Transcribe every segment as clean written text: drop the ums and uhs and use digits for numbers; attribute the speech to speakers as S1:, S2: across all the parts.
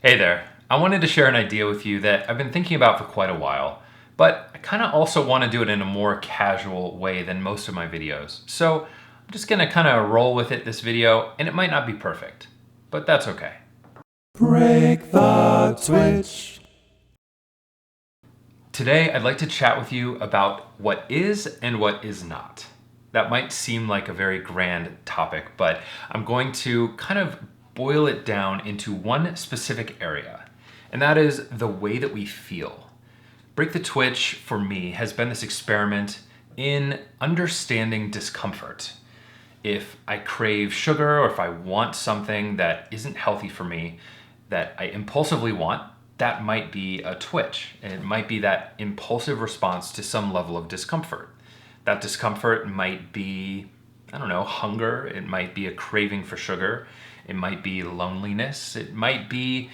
S1: Hey there. I wanted to share an idea with you that I've been thinking about for quite a while, but I kind of also want to do it in a more casual way than most of my videos. So I'm just going to kind of roll with it this video, and it might not be perfect, but that's okay.
S2: Break the twitch.
S1: Today, I'd like to chat with you about what is and what is not. That might seem like a very grand topic, but I'm going to kind of boil it down into one specific area, and that is the way that we feel. Break the Twitch, for me, has been this experiment in understanding discomfort. If I crave sugar or if I want something that isn't healthy for me, that I impulsively want, that might be a twitch. It might be that impulsive response to some level of discomfort. That discomfort might be, I don't know, hunger. It might be a craving for sugar. It might be loneliness. It might be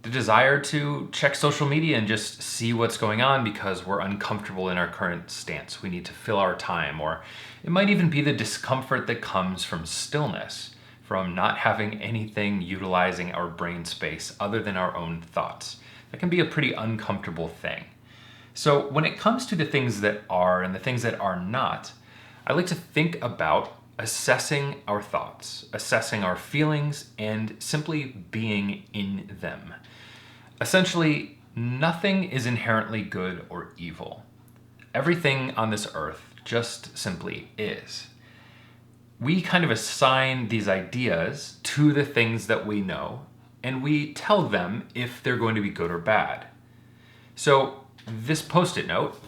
S1: the desire to check social media and just see what's going on because we're uncomfortable in our current stance. We need to fill our time. Or it might even be the discomfort that comes from stillness, from not having anything utilizing our brain space other than our own thoughts. That can be a pretty uncomfortable thing. So when it comes to the things that are and the things that are not, I like to think about assessing our thoughts, assessing our feelings, and simply being in them. Essentially, nothing is inherently good or evil. Everything on this earth just simply is. We kind of assign these ideas to the things that we know, and we tell them if they're going to be good or bad. So this post-it note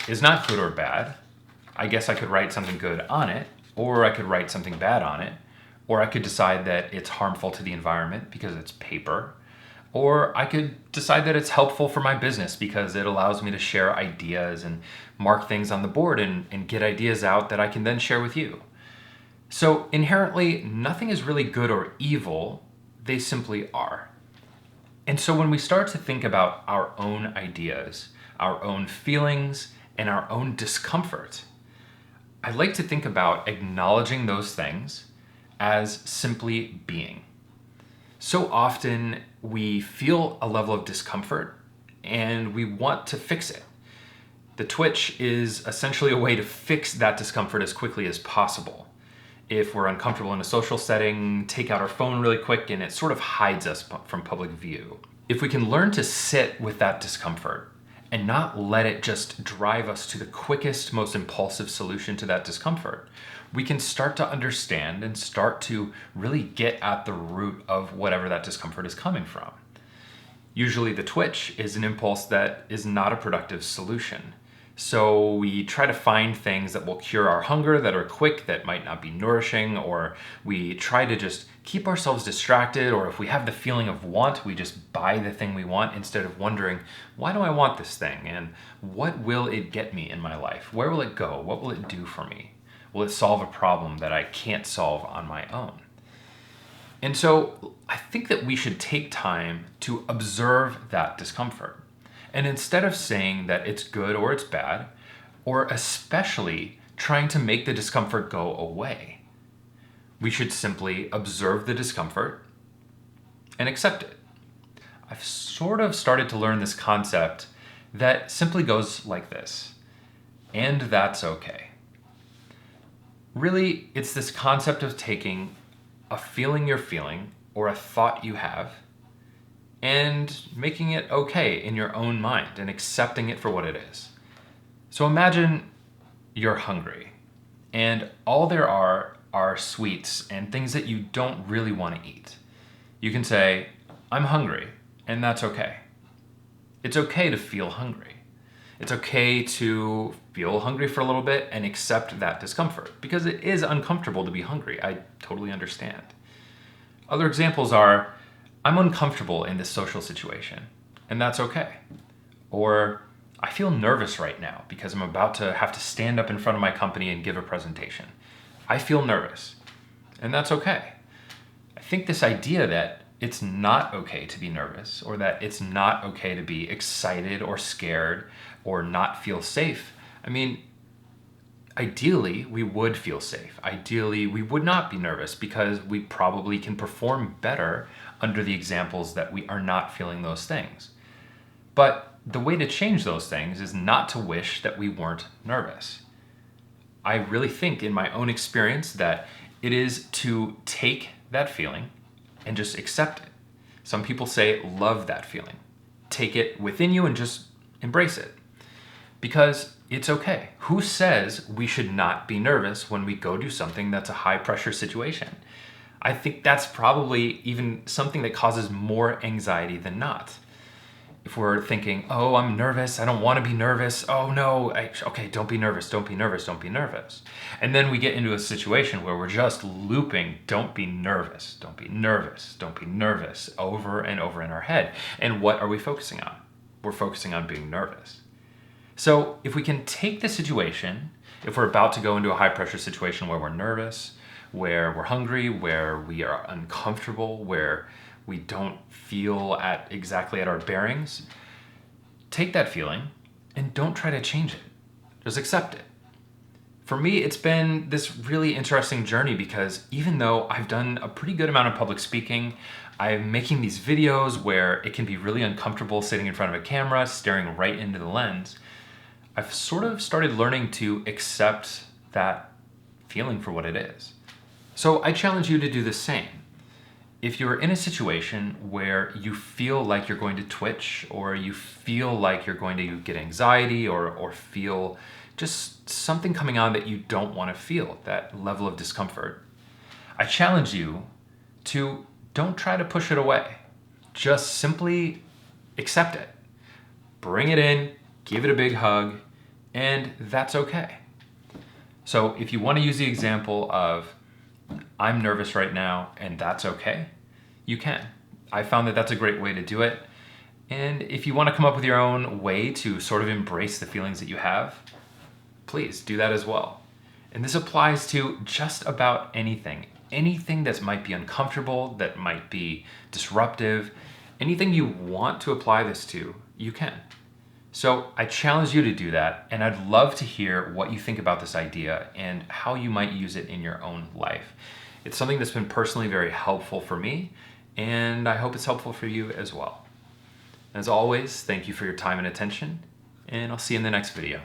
S1: is not good or bad. I guess I could write something good on it, or I could write something bad on it, or I could decide that it's harmful to the environment because it's paper, or I could decide that it's helpful for my business because it allows me to share ideas and mark things on the board and get ideas out that I can then share with you. So inherently, nothing is really good or evil, they simply are. And so when we start to think about our own ideas, our own feelings, and our own discomfort, I like to think about acknowledging those things as simply being. So often we feel a level of discomfort and we want to fix it. The twitch is essentially a way to fix that discomfort as quickly as possible. If we're uncomfortable in a social setting, take out our phone really quick and it sort of hides us from public view. If we can learn to sit with that discomfort and not let it just drive us to the quickest, most impulsive solution to that discomfort, we can start to understand and start to really get at the root of whatever that discomfort is coming from. Usually the twitch is an impulse that is not a productive solution. So we try to find things that will cure our hunger, that are quick, that might not be nourishing, or we try to just keep ourselves distracted, or if we have the feeling of want, we just buy the thing we want instead of wondering, why do I want this thing? And what will it get me in my life? Where will it go? What will it do for me? Will it solve a problem that I can't solve on my own? And so I think that we should take time to observe that discomfort. And instead of saying that it's good or it's bad, or especially trying to make the discomfort go away, we should simply observe the discomfort and accept it. I've sort of started to learn this concept that simply goes like this, and that's okay. Really, it's this concept of taking a feeling you're feeling or a thought you have and making it okay in your own mind and accepting it for what it is. So imagine you're hungry and all there are sweets and things that you don't really want to eat. You can say, I'm hungry, and that's okay. It's okay to feel hungry. It's okay to feel hungry for a little bit and accept that discomfort because it is uncomfortable to be hungry. I totally understand. Other examples are, I'm uncomfortable in this social situation, and that's okay. Or I feel nervous right now because I'm about to have to stand up in front of my company and give a presentation. I feel nervous, and that's okay. I think this idea that it's not okay to be nervous or that it's not okay to be excited or scared or not feel safe. I mean, ideally, we would feel safe. Ideally, we would not be nervous because we probably can perform better under the examples that we are not feeling those things. But the way to change those things is not to wish that we weren't nervous. I really think in my own experience that it is to take that feeling and just accept it. Some people say love that feeling. Take it within you and just embrace it. Because it's okay. Who says we should not be nervous when we go do something that's a high pressure situation? I think that's probably even something that causes more anxiety than not. If we're thinking, oh, I'm nervous, I don't want to be nervous, oh no, okay, don't be nervous, don't be nervous, don't be nervous. And then we get into a situation where we're just looping, don't be nervous, don't be nervous, don't be nervous, over and over in our head. And what are we focusing on? We're focusing on being nervous. So if we can take the situation, if we're about to go into a high pressure situation where we're nervous, where we're hungry, where we are uncomfortable, where we don't feel exactly at our bearings, take that feeling and don't try to change it. Just accept it. For me, it's been this really interesting journey because even though I've done a pretty good amount of public speaking, I'm making these videos where it can be really uncomfortable sitting in front of a camera, staring right into the lens. I've sort of started learning to accept that feeling for what it is. So I challenge you to do the same. If you're in a situation where you feel like you're going to twitch, or you feel like you're going to get anxiety, or feel just something coming on that you don't want to feel, that level of discomfort, I challenge you to don't try to push it away. Just simply accept it. Bring it in, give it a big hug, and that's okay. So if you want to use the example of, I'm nervous right now and that's okay, you can. I found that that's a great way to do it. And if you want to come up with your own way to sort of embrace the feelings that you have, please do that as well. And this applies to just about anything. Anything that might be uncomfortable, that might be disruptive, anything you want to apply this to, you can. So I challenge you to do that, and I'd love to hear what you think about this idea and how you might use it in your own life. It's something that's been personally very helpful for me, and I hope it's helpful for you as well. As always, thank you for your time and attention, and I'll see you in the next video.